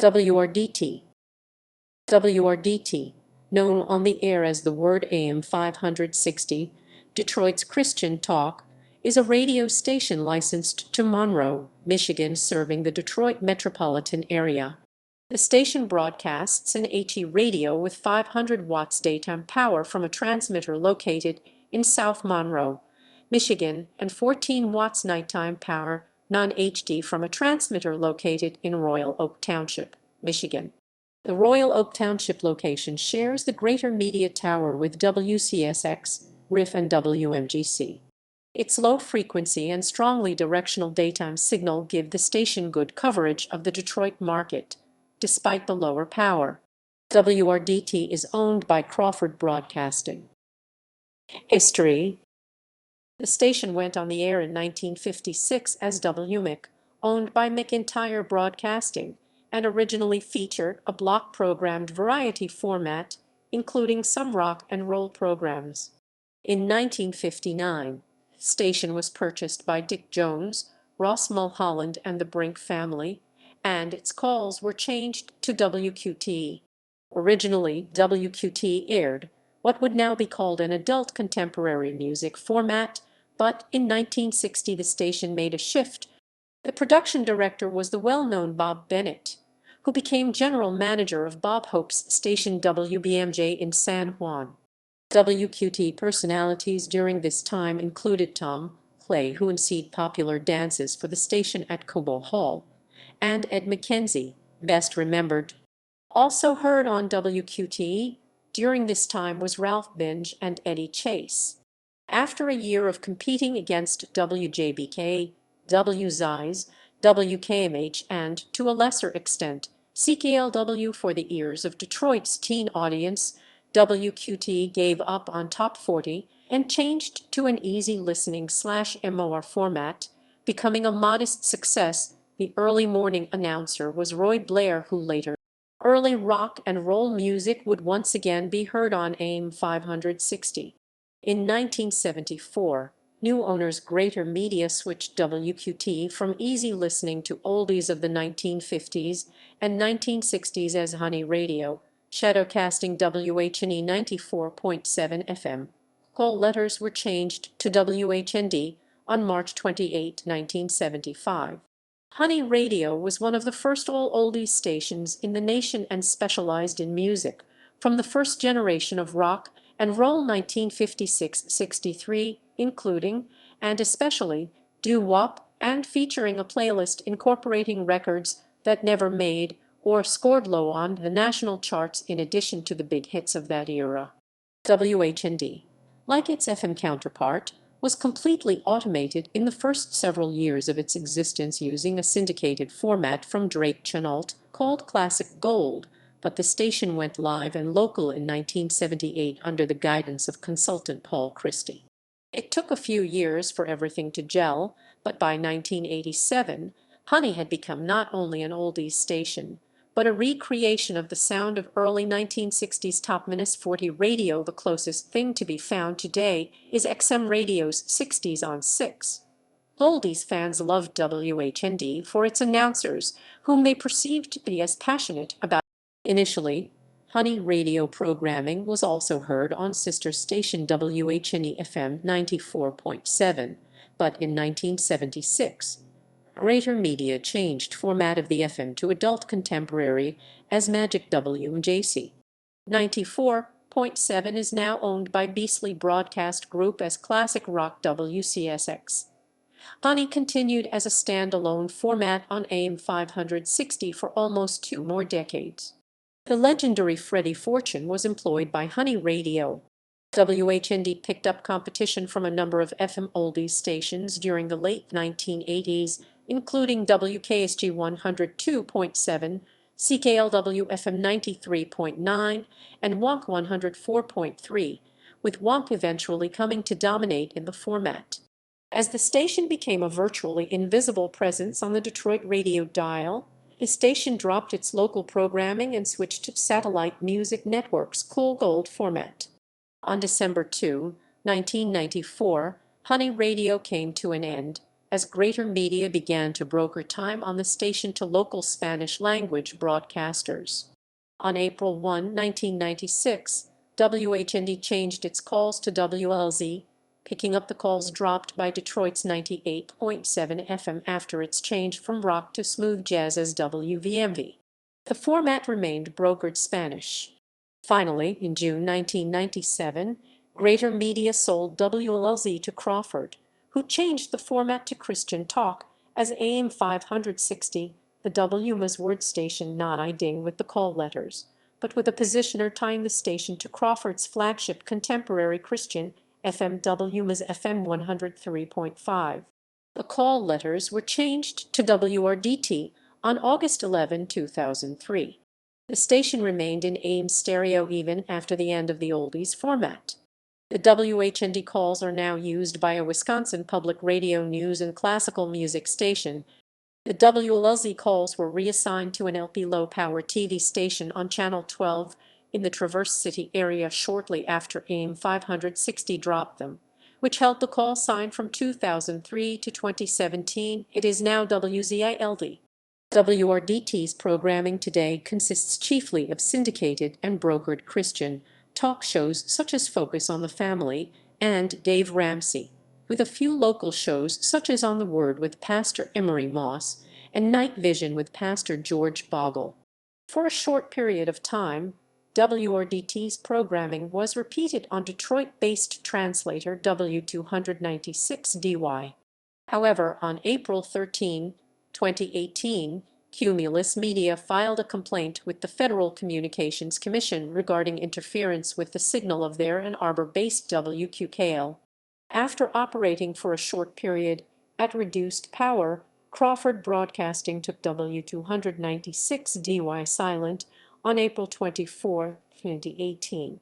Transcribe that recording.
WRDT. WRDT, known on the air as the Wrdt AM 560, Detroit's Christian Talk, is a radio station licensed to Monroe, Michigan, serving the Detroit metropolitan area. The station broadcasts an HE radio with 500 watts daytime power from a transmitter located in South Monroe, Michigan, and 14 watts nighttime power, non-HD, from a transmitter located in Royal Oak Township, Michigan. The Royal Oak Township location shares the Greater Media Tower with WCSX, RIF, and WMGC. Its low frequency and strongly directional daytime signal give the station good coverage of the Detroit market, despite the lower power. WRDT is owned by Crawford Broadcasting. History. The station went on the air in 1956 as WMIC, owned by McIntyre Broadcasting, and originally featured a block-programmed variety format, including some rock and roll programs. In 1959, the station was purchased by Dick Jones, Ross Mulholland, and the Brink family, and its calls were changed to WQT. Originally, WQT aired what would now be called an adult contemporary music format, but in 1960 the station made a shift. The production director was the well-known Bob Bennett, who became general manager of Bob Hope's station WBMJ in San Juan. WQT personalities during this time included Tom Clay, who emceed popular dances for the station at Cobo Hall, and Ed McKenzie, best remembered. Also heard on WQT during this time was Ralph Binge and Eddie Chase. After a year of competing against WJBK, WZIZ, WKMH, and, to a lesser extent, CKLW for the ears of Detroit's teen audience, WQT gave up on Top 40 and changed to an easy listening/MOR format, becoming a modest success. The early morning announcer was Roy Blair, who later early rock and roll music would once again be heard on AM 560. In 1974, new owners Greater Media switched WQT from easy listening to oldies of the 1950s and 1960s as Honey Radio, shadowcasting WHNE 94.7 FM. Call letters were changed to WHND on March 28, 1975. Honey Radio was one of the first all-oldies stations in the nation and specialized in music, from the first generation of rock and roll 1956-63, including, and especially, doo-wop, and featuring a playlist incorporating records that never made or scored low on the national charts in addition to the big hits of that era. WHND, like its FM counterpart, was completely automated in the first several years of its existence using a syndicated format from Drake Chenault called Classic Gold, but the station went live and local in 1978 under the guidance of consultant Paul Christie. It took a few years for everything to gel, but by 1987, Honey had become not only an oldies station, but a recreation of the sound of early 1960s top-40 radio. The closest thing to be found today is XM Radio's 60s on 6. Oldies fans loved WHND for its announcers, whom they perceived to be as passionate about. Initially, Honey Radio programming was also heard on sister station WHNE FM 94.7, but in 1976, Greater Media changed format of the FM to adult contemporary as Magic WMJC. 94.7 is now owned by Beasley Broadcast Group as Classic Rock WCSX. Honey continued as a standalone format on AM 560 for almost 2 more decades. The legendary Freddie Fortune was employed by Honey Radio. WHND picked up competition from a number of FM oldies stations during the late 1980s, including WKSG 102.7, CKLW FM 93.9, and WONK 104.3, with WONK eventually coming to dominate in the format. As the station became a virtually invisible presence on the Detroit radio dial, the station dropped its local programming and switched to Satellite Music Network's Cool Gold format. On December 2, 1994, Honey Radio came to an end, as Greater Media began to broker time on the station to local Spanish-language broadcasters. On April 1, 1996, WHND changed its calls to WLZ, picking up the calls dropped by Detroit's 98.7 FM after its change from rock to smooth jazz as WVMV. The format remained brokered Spanish. Finally, in June 1997, Greater Media sold WLZ to Crawford, who changed the format to Christian Talk as AM 560. The W was Wrdt station, not IDing with the call letters, but with a positioner tying the station to Crawford's flagship contemporary Christian FM. W was FM 103.5. The call letters were changed to WRDT on August 11, 2003. The station remained in AM stereo even after the end of the oldies format. The WHND calls are now used by a Wisconsin public radio news and classical music station. The WLZ calls were reassigned to an LP low-power TV station on Channel 12 in the Traverse City area shortly after AM 560 dropped them, which held the call sign from 2003 to 2017. It is now WZILD. WRDT's programming today consists chiefly of syndicated and brokered Christian talk shows such as Focus on the Family and Dave Ramsey, with a few local shows such as On the Word with Pastor Emery Moss and Night Vision with Pastor George Bogle. For a short period of time, WRDT's programming was repeated on Detroit-based translator W296DY. However, on April 13, 2018, Cumulus Media filed a complaint with the Federal Communications Commission regarding interference with the signal of their Ann Arbor-based WQKL. After operating for a short period at reduced power, Crawford Broadcasting took W296DY silent on April 24, 2018.